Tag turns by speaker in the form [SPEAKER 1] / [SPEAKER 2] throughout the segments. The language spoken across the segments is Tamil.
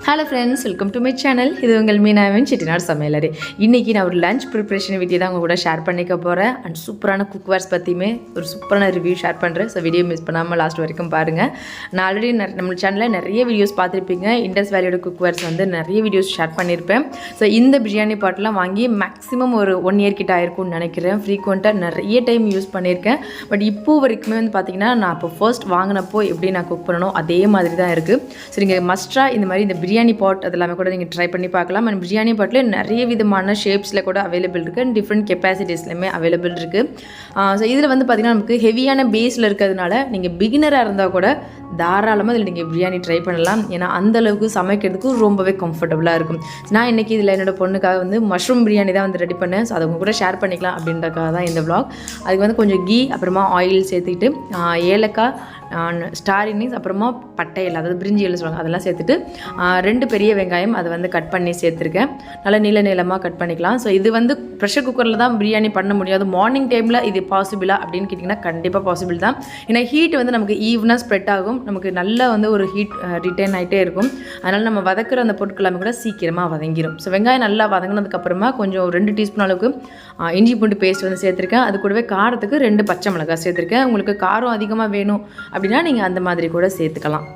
[SPEAKER 1] Hello friends, welcome to my channel. இது உங்கள் மீனாவின் செட்டிநாடு சமையலறை. இன்றைக்கி நான் ஒரு லஞ்ச் ப்ரிப்ரேஷன் வீடியோ தான் உங்கள் கூட ஷேர் பண்ணிக்க போகிறேன். அண்ட் சூப்பரான குக்வேர்ஸ் பற்றியுமே ஒரு சூப்பரான ரிவ்யூ ஷேர் பண்ணுறேன். ஸோ வீடியோ மிஸ் பண்ணாமல் லாஸ்ட் வரைக்கும் பாருங்கள். நான் ஆல்ரெடி நம்ம சேனலில் நிறைய வீடியோஸ் பார்த்துருப்பீங்க. இண்டஸ் வேலியோட குக்வேர்ஸ் வந்து நிறைய வீடியோஸ் ஷேர் பண்ணியிருப்பேன். ஸோ இந்த பிரியாணி பாட்டெலாம் வாங்கி மேக்ஸிமம் ஒரு 1 இயர் கிட்ட ஆயிருக்கும்னு நினைக்கிறேன். ஃப்ரீக்வெண்ட்டாக நிறைய டைம் யூஸ் பண்ணியிருக்கேன். பட் இப்போ வரைக்குமே வந்து பார்த்திங்கன்னா நான் இப்போ ஃபர்ஸ்ட் வாங்கினப்போ எப்படி நான் குக் பண்ணணும் அதே மாதிரி தான் இருக்குது. ஸோ நீங்கள் மஸ்ட்டாக இந்த மாதிரி இந்த பிரியாணி பாட் அதெல்லாமே கூட நீங்கள் ட்ரை பண்ணி பார்க்கலாம். அண்ட் பிரியாணி பாட்டில் நிறைய விதமான ஷேப்ஸில் கூட அவைலபிள் இருக்குது அண்ட் டிஃப்ரெண்ட் கெப்பாசிட்டிஸ்லையுமே அவைலபிள் இருக்குது. ஸோ இதில் வந்து பார்த்திங்கன்னா நமக்கு ஹெவியான பேஸில் இருக்கிறதுனால நீங்கள் பிகினராக இருந்தால் கூட தாராளமாக இதில் நீங்கள் பிரியாணி ட்ரை பண்ணலாம். ஏன்னா அந்தளவுக்கு சமைக்கிறதுக்கு ரொம்பவே கம்ஃபர்டபுளாக இருக்கும். நான் இன்றைக்கி இதில் என்னோடய பொண்ணுக்காக வந்து மஷ்ரூம் பிரியாணி தான் வந்து ரெடி பண்ணேன். ஸோ அதை உங்க கூட ஷேர் பண்ணிக்கலாம் அப்படின்றக்காக தான் இந்த vlog. அதுக்கு வந்து கொஞ்சம் கீ அப்புறமா ஆயில் சேர்த்துக்கிட்டு ஏலக்காய் ஸ்டார் இன்னிஸ் அப்புறமா பட்டை இலை அதாவது பிரிஞ்சி இலை சொல்லுவாங்க அதெல்லாம் சேர்த்துட்டு 2 பெரிய வெங்காயம் அதை வந்து கட் பண்ணி சேர்த்துருக்கேன். நல்லா நீளமாக கட் பண்ணிக்கலாம். ஸோ இது வந்து ப்ரெஷர் குக்கரில் தான் பிரியாணி பண்ண முடியாது. மார்னிங் டைமில் இது பாசிபிளா அப்படின்னு கேட்டிங்கன்னா கண்டிப்பாக பாசிபிள் தான். ஏன்னா ஹீட் வந்து நமக்கு ஈவனாக ஸ்ப்ரெட் ஆகும். நமக்கு நல்லா வந்து ஒரு ஹீட் ரிட்டைன் ஆகிட்டே இருக்கும். அதனால் நம்ம வதக்குற அந்த பொருட்கள் கூட சீக்கிரமாக வதங்கிடும். ஸோ வெங்காயம் நல்லா வதங்கினதுக்கப்புறமா கொஞ்சம் 2 டீஸ்பூன் அளவுக்கு இஞ்சி பூண்டு பேஸ்ட் வந்து சேர்த்துருக்கேன். அது கூடவே காரத்துக்கு 2 பச்சை மிளகாய் சேர்த்துருக்கேன். உங்களுக்கு காரம் அதிகமாக வேணும் அப்படின்னா நீங்கள் அந்த மாதிரி கூட சேர்த்துக்கலாம்.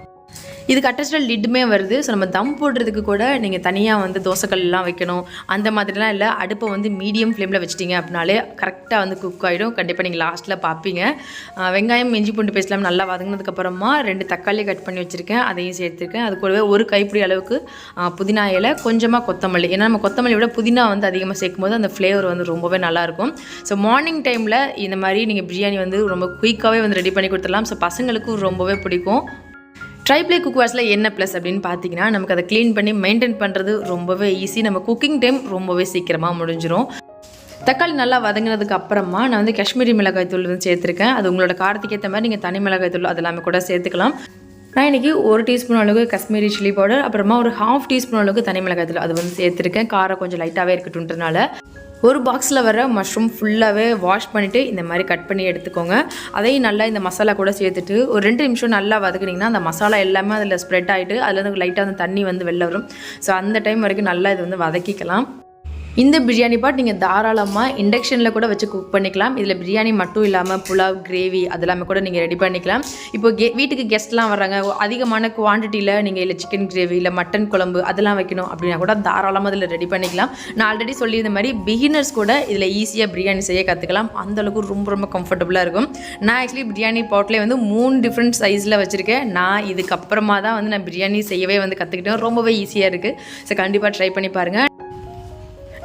[SPEAKER 1] இதுக்கு அட்டாச்சாக லிட்டுமே வருது. ஸோ நம்ம தம் போடுறதுக்கு கூட நீங்கள் தனியாக வந்து தோசைக்கல்லாம் வைக்கணும் அந்த மாதிரிலாம் இல்லை. அடுப்பை வந்து மீடியம் ஃப்ளேமில் வச்சிட்டிங்க அப்படின்னாலே கரெக்டாக வந்து குக் ஆகிடும். கண்டிப்பாக நீங்கள் லாஸ்ட்டில் பார்ப்பீங்க. வெங்காயம் இஞ்சி பூண்டு பேஸ்ட்லாம் நல்லா வதங்கினதுக்கப்புறமா 2 தக்காளி கட் பண்ணி வச்சுருக்கேன், அதையும் சேர்த்துருக்கேன். அது கூடவே 1 கைப்பிடி அளவுக்கு புதினா இலை, கொஞ்சமாக கொத்தமல்லி. ஏன்னா நம்ம கொத்தமல்லி விட புதினா வந்து அதிகமாக சேர்க்கும் போது அந்த ஃப்ளேவர் வந்து ரொம்பவே நல்லாயிருக்கும். ஸோ மார்னிங் டைமில் இந்த மாதிரி நீங்கள் பிரியாணி வந்து ரொம்ப குயிக்காகவே வந்து ரெடி பண்ணி கொடுத்துடலாம். ஸோ பசங்களுக்கும் ரொம்பவே பிடிக்கும். ட்ரைப்ளே குக்வேர்ஸில் என்ன ப்ளஸ் அப்படின்னு பார்த்தீங்கன்னா நமக்கு அதை க்ளீன் பண்ணி மெயின்டைன் பண்ணுறது ரொம்பவே ஈஸி. நம்ம குக்கிங் டைம் ரொம்பவே சீக்கிரமாக முடிஞ்சிடும். தக்காளி நல்லா வதங்கினதுக்கு அப்புறமா நான் வந்து காஷ்மீரி மிளகாய் தூள் வந்து சேர்த்துருக்கேன். அது உங்களோட காரத்துக்கு ஏற்ற மாதிரி நீங்கள் தனி மிளகாய் தூள் அதெல்லாமே கூட சேர்த்துக்கலாம். நான் இன்றைக்கி 1 டீஸ்பூன் அளவுக்கு காஷ்மீரி சில்லி பவுடர் அப்புறமா ஒரு 1/2 டீஸ்பூன் அளவுக்கு தனி மிளகாய் தூள் அது வந்து சேர்த்துருக்கேன். காரம் கொஞ்சம் லைட்டாகவே இருக்கட்டும்ன்றனால ஒரு பாக்ஸில் வர மஷ்ரூம் ஃபுல்லாகவே வாஷ் பண்ணிவிட்டு இந்த மாதிரி கட் பண்ணி எடுத்துக்கோங்க. அதையும் நல்லா இந்த மசாலா கூட சேர்த்துட்டு ஒரு 2 நிமிஷம் நல்லா வதக்குனிங்கன்னா அந்த மசாலா எல்லாமே அதில் ஸ்ப்ரெட் ஆகிட்டு அதுலேருந்து லைட்டாக அந்த தண்ணி வந்து வெளில வரும். ஸோ அந்த டைம் வரைக்கும் நல்லா இது வந்து வதக்கிக்கலாம். இந்த பிரியாணி பாட் நீங்கள் தாராளமாக இண்டக்ஷனில் கூட வச்சு குக் பண்ணிக்கலாம். இதில் பிரியாணி மட்டும் இல்லாமல் புலாவ், கிரேவி அதெல்லாமே கூட நீங்கள் ரெடி பண்ணிக்கலாம். இப்போ வீட்டுக்கு கெஸ்ட்லாம் வர்றாங்க, அதிகமான குவான்டிட்டியில் நீங்கள் இல்லை சிக்கன் கிரேவி இல்லை மட்டன் குழம்பு அதெல்லாம் வைக்கணும் அப்படின்னா கூட தாராளமாக இதில் ரெடி பண்ணிக்கலாம். நான் ஆல்ரெடி சொல்லியிருந்த மாதிரி பிகினர்ஸ் கூட இதில் ஈஸியாக பிரியாணி செய்ய கற்றுக்கலாம். அந்தளவுக்கு ரொம்ப கம்ஃபர்டபுளாக இருக்கும். நான் ஆக்சுவலி பிரியாணி பாட்லேயே வந்து 3 டிஃப்ரெண்ட் சைஸில் வச்சுருக்கேன். நான் இதுக்கப்புறமா தான் வந்து நான் பிரியாணி செய்யவே வந்து கற்றுக்கிட்டேன். ரொம்பவே ஈஸியாக இருக்குது. ஸோ கண்டிப்பாக ட்ரை பண்ணி பாருங்கள்.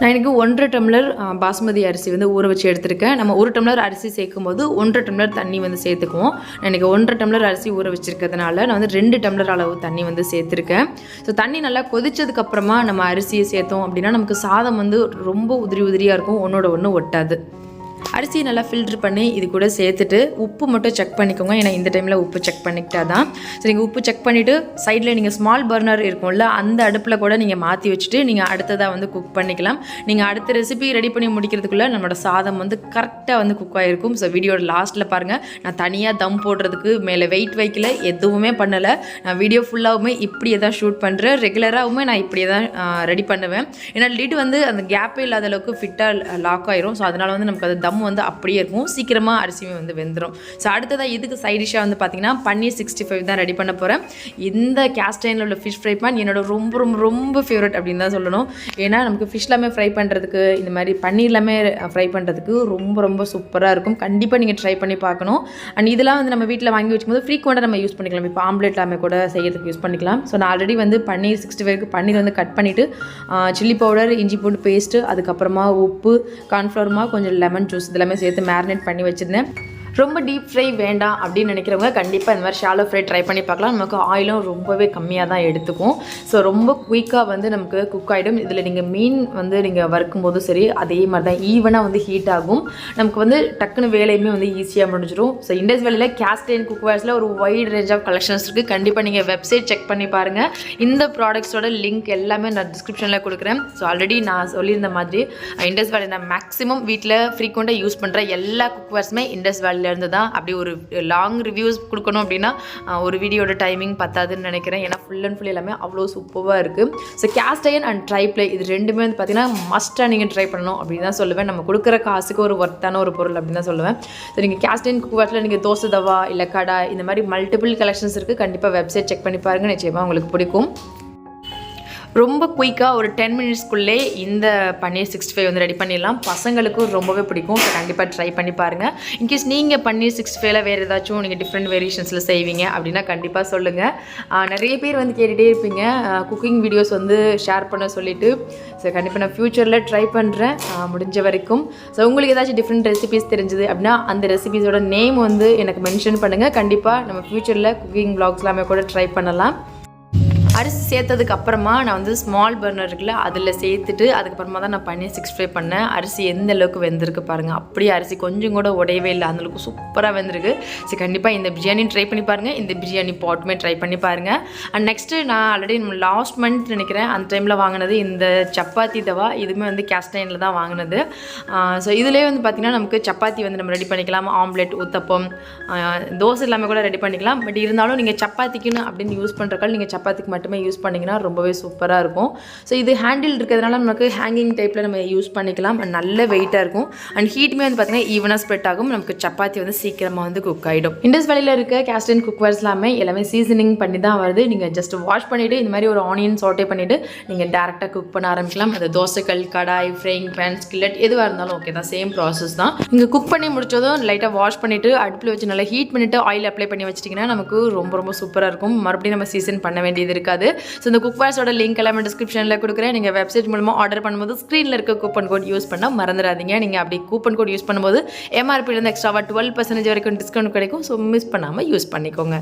[SPEAKER 1] நான் எனக்கு 1.5 டம்ளர் பாஸ்மதி அரிசி வந்து ஊற வச்சு எடுத்துருக்கேன். நம்ம 1 டம்ளர் அரிசி சேர்க்கும் போது 1.5 டம்ளர் தண்ணி வந்து சேர்த்துக்குவோம். நான் எனக்கு 1.5 டம்ளர் அரிசி ஊற வச்சுருக்கிறதுனால நான் வந்து 2 டம்ளர் அளவு தண்ணி வந்து சேர்த்துருக்கேன். ஸோ தண்ணி நல்லா கொதிச்சதுக்கப்புறமா நம்ம அரிசியை சேர்த்தோம் அப்படின்னா நமக்கு சாதம் வந்து ரொம்ப உதிரியாக இருக்கும், ஒன்றோட ஒன்று ஒட்டாது. அரிசியை நல்லா ஃபில்ட்ரு பண்ணி இது கூட சேர்த்துட்டு உப்பு மட்டும் செக் பண்ணிக்கோங்க. ஏன்னா இந்த டைமில் உப்பு செக் பண்ணிக்கிட்டா தான். ஸோ நீங்கள் உப்பு செக் பண்ணிவிட்டு சைடில் நீங்கள் ஸ்மால் பர்னர் இருக்கும்ல அந்த அடுப்பில் கூட நீங்கள் மாற்றி வச்சுட்டு நீங்கள் அடுத்ததாக வந்து குக் பண்ணிக்கலாம். நீங்கள் அடுத்த ரெசிபி ரெடி பண்ணி முடிக்கிறதுக்குள்ளே நம்மளோட சாதம் வந்து கரெக்டாக வந்து குக் ஆகிருக்கும். ஸோ வீடியோட லாஸ்ட்டில் பாருங்கள், நான் தனியாக தம் போடுறதுக்கு மேலே வெயிட் வைக்கல, எதுவுமே பண்ணலை. நான் வீடியோ ஃபுல்லாகவுமே இப்படியே தான் ஷூட் பண்ணுறேன். ரெகுலராகவுமே நான் இப்படியே தான் ரெடி பண்ணுவேன். ஏன்னா லிட் வந்து அந்த கேப்பே இல்லாத அளவுக்கு ஃபிட்டாக லாக் ஆயிரும். ஸோ அதனால் வந்து நமக்கு அது தம் வந்து அப்படியே இருக்கும், சீக்கிரமாக அரிசியுமே வந்து வெந்துடும். ஸோ அடுத்ததாக இதுக்கு சைட் டிஷ்ஷாக வந்து பார்த்தீங்கன்னா பன்னீர் 65 தான் ரெடி பண்ண போகிறேன். இந்த கேஸ்டைனில் உள்ள ஃபிஷ் ஃப்ரை பேன் என்னோட ரொம்ப ஃபேவரட் அப்படின்னு தான் சொல்லணும். ஏன்னா நமக்கு ஃபிஷ் எல்லாமே ஃப்ரை பண்ணுறதுக்கு இந்த மாதிரி பன்னீர் எல்லாமே ஃப்ரை பண்ணுறதுக்கு ரொம்ப சூப்பராக இருக்கும். கண்டிப்பாக நீங்கள் ட்ரை பண்ணி பார்க்கணும். அண்ட் இதெல்லாம் வந்து நம்ம வீட்டில் வாங்கி வச்சுக்கும்போது ஃப்ரீக்வெண்ட்டாக நம்ம யூஸ் பண்ணிக்கலாம். இப்போ ஆம்லேட் எல்லாமே கூட செய்யறதுக்கு யூஸ் பண்ணிக்கலாம். ஸோ நான் ஆல்ரெடி வந்து பன்னீர் 65க்கு பன்னீர் வந்து கட் பண்ணிவிட்டு சில்லி பவுடர், இஞ்சி பூண்டு பேஸ்ட்டு, அதுக்கப்புறமா உப்பு, கார்ன்ஃப்ளவர், கொஞ்சம் லெமன் ஜூஸ் இதெல்லாமே சேர்த்து மேரினேட் பண்ணி வச்சுருந்தேன். ரொம்ப டீப் ஃப்ரை வேண்டாம் அப்படின்னு நினைக்கிறவங்க கண்டிப்பாக இந்த மாதிரி ஷாலோ ஃப்ரை ட்ரை பண்ணி பார்க்கலாம். நமக்கு ஆயிலும் ரொம்பவே கம்மியாக தான் எடுத்துக்கும். ஸோ ரொம்ப குயிக்காக வந்து நமக்கு குக் ஆகிடும். இதில் நீங்கள் மீன் வந்து நீங்கள் வறுக்கும் போதும் சரி அதே மாதிரி தான் ஈவனாக வந்து ஹீட் ஆகும். நமக்கு வந்து டக்குன்னு வேலையுமே வந்து ஈஸியாக முடிஞ்சிடும். ஸோ இண்டஸ் வேலியில் கேஸ்டைன் குக்வேர்ஸில் ஒரு வைட் ரேஞ்ச் ஆஃப் கலெக்ஷன்ஸ் இருக்குது. கண்டிப்பாக நீங்கள் வெப்சைட் செக் பண்ணி பாருங்கள். இந்த ப்ராடக்ட்ஸோட லிங்க் எல்லாமே நான் டிஸ்கிரிப்ஷனில் கொடுக்குறேன். ஸோ ஆல்ரெடி நான் சொல்லியிருந்த மாதிரி இண்டஸ் வேலி நான் மேக்ஸிமம் வீட்டில் ஃப்ரீக்வெண்ட்டாக யூஸ் பண்ணுற எல்லா குக்வேர்ஸுமே இண்டஸ் வேலி நாள்லேருந்து தான். அப்படி ஒரு லாங் ரிவ்யூஸ் கொடுக்கணும் அப்படின்னா ஒரு வீடியோட டைமிங் பத்தாதுன்னு நினைக்கிறேன். ஏன்னா ஃபுல் அண்ட் ஃபுல் எல்லாமே அவ்வளோ சூப்பராக இருக்குது. So cast iron and tri ply இது ரெண்டுமே வந்து பார்த்திங்கன்னா மஸ்ட்டாக நீங்கள் ட்ரை பண்ணணும் அப்படின்னு தான் சொல்லுவேன். நம்ம கொடுக்குற காசுக்கு ஒரு ஒர்த்தான ஒரு பொருள் அப்படின்னு தான் சொல்லுவேன். ஸோ நீங்கள் கேஸ்ட் அயர்ன் குக்வேர்ஸில் நீங்கள் தோசை தவா இல்லை கடாய் இந்த மாதிரி மல்டிபிள் கலெக்ஷன்ஸ் இருக்குது. கண்டிப்பாக வெப்சைட் செக் பண்ணி பாருங்கள், நிச்சயமாக உங்களுக்கு பிடிக்கும். ரொம்ப குயிக்காக ஒரு 10 மினிட்ஸ்க்குள்ளே இந்த பன்னீர் 65 வந்து ரெடி பண்ணிடலாம். பசங்களுக்கும் ரொம்பவே பிடிக்கும். ஸோ கண்டிப்பாக ட்ரை பண்ணி பாருங்கள். இன்கேஸ் நீங்கள் பன்னீர் 65ல் வேறு ஏதாச்சும் நீங்கள் டிஃப்ரெண்ட் வேரியேஷன்ஸில் செய்வீங்க அப்படின்னா கண்டிப்பாக சொல்லுங்கள். நிறைய பேர் வந்து கேட்டுகிட்டே இருப்பீங்க குக்கிங் வீடியோஸ் வந்து ஷேர் பண்ண சொல்லிவிட்டு. ஸோ கண்டிப்பாக நான் ஃப்யூச்சரில் ட்ரை பண்ணுறேன் முடிஞ்ச வரைக்கும். ஸோ உங்களுக்கு ஏதாச்சும் டிஃப்ரெண்ட் ரெசிபீஸ் தெரிஞ்சுது அப்படின்னா அந்த ரெசிபீஸோட நேம் வந்து எனக்கு மென்ஷன் பண்ணுங்கள். கண்டிப்பாக நம்ம ஃப்யூச்சரில் குக்கிங் வ்ளாக்ஸ் எல்லாமே கூட ட்ரை பண்ணலாம். அரிசி சேர்த்ததுக்கு அப்புறமா நான் வந்து ஸ்மால் பர்னர் இருக்குல்ல அதில் சேர்த்துட்டு அதுக்கப்புறமா தான் நான் பன்னீர் 65 பண்ணேன். அரிசி எந்த அளவுக்கு வெந்திருக்கு பாருங்கள். அப்படியே அரிசி கொஞ்சம் கூட உடையவே இல்லை, அந்தளவுக்கு சூப்பராக வெந்திருக்கு. ஸோ கண்டிப்பாக இந்த பிரியாணி ட்ரை பண்ணி பாருங்கள். இந்த பிரியாணி பாட்டுமே ட்ரை பண்ணி பாருங்கள். அண்ட் நெக்ஸ்ட்டு நான் ஆல்ரெடி லாஸ்ட் மந்த் நினைக்கிறேன் அந்த டைமில் வாங்கினது இந்த சப்பாத்தி தவா. இதுவுமே வந்து கேஸ்ட் அயர்னில் தான் வாங்கினது. ஸோ இதிலே வந்து பார்த்திங்கன்னா நமக்கு சப்பாத்தி வந்து நம்ம ரெடி பண்ணிக்கலாம். ஆம்லெட், ஊத்தப்பம், தோசை எல்லாமே கூட ரெடி பண்ணிக்கலாம். பட் இருந்தாலும் நீங்கள் சப்பாத்திக்குன்னு அப்படின்னு யூஸ் பண்ணுறக்கால் நீங்கள் சப்பாத்திக்கு மட்டுமே யூஸ் பண்ணிங்கன்னா ரொம்பவே சூப்பராக இருக்கும். ஸோ இது ஹேண்டில் இருக்கிறதுனால நமக்கு ஹேங்கிங் டைப்பில் நம்ம யூஸ் பண்ணிக்கலாம். அண்ட் நல்ல வெயிட்டாக இருக்கும். அண்ட் ஹீட்டுமே வந்து பார்த்திங்கன்னா ஈவனாக ஸ்ப்ரெட் ஆகும். நமக்கு சப்பாத்தி வந்து சீக்கிரமாக வந்து குக் ஆகிடும். இண்டஸ் வேலையில் இருக்க கேஸ்ட் அயர்ன் குக்வேர்ஸ் எல்லாமே சீசனிங் பண்ணி தான் வருது. நீங்கள் ஜஸ்ட் வாஷ் பண்ணிவிட்டு இந்த மாதிரி ஒரு ஆனியன் சாட்டே பண்ணிவிட்டு நீங்கள் டேரெக்டாக குக் பண்ண ஆரம்பிக்கலாம். அது தோசைக்கல், கடாய், ஃப்ரைங் பேன், ஸ்கில்லட் எதுவாக இருந்தாலும் ஓகே தான், சேம் ப்ராசஸ் தான். நீங்கள் குக் பண்ணி முடிச்சதும் லைட்டாக வாஷ் பண்ணிவிட்டு அடுப்பில் வச்சு நல்லா ஹீட் பண்ணிவிட்டு ஆயில் அப்ளை பண்ணி வச்சிட்டிங்கன்னா நமக்கு ரொம்ப சூப்பராக இருக்கும். மறுபடியும் நம்ம சீசன் பண்ண வேண்டியது இருக்காது. ஸோ இந்த குக்வேர்ஸோட லிங்க் எல்லாமே டிஸ்கிரிப்ஷனில் கொடுக்குறேன். நீங்கள் வெப்சைட் மூலமாக ஆர்டர் பண்ணும்போது ஸ்க்ரீனில் இருக்க கூப்பன் கோட் யூஸ் பண்ணால் மறந்துடாதீங்க. நீங்கள் அப்படி கூப்பன் கோட் யூஸ் பண்ணும்போது எம்ஆர்பிலேருந்து எக்ஸ்ட்ராவாக 12% வரைக்கும் டிஸ்கவுண்ட் கிடைக்கும். ஸோ மிஸ் பண்ணாமல் யூஸ் பண்ணிக்கோங்க.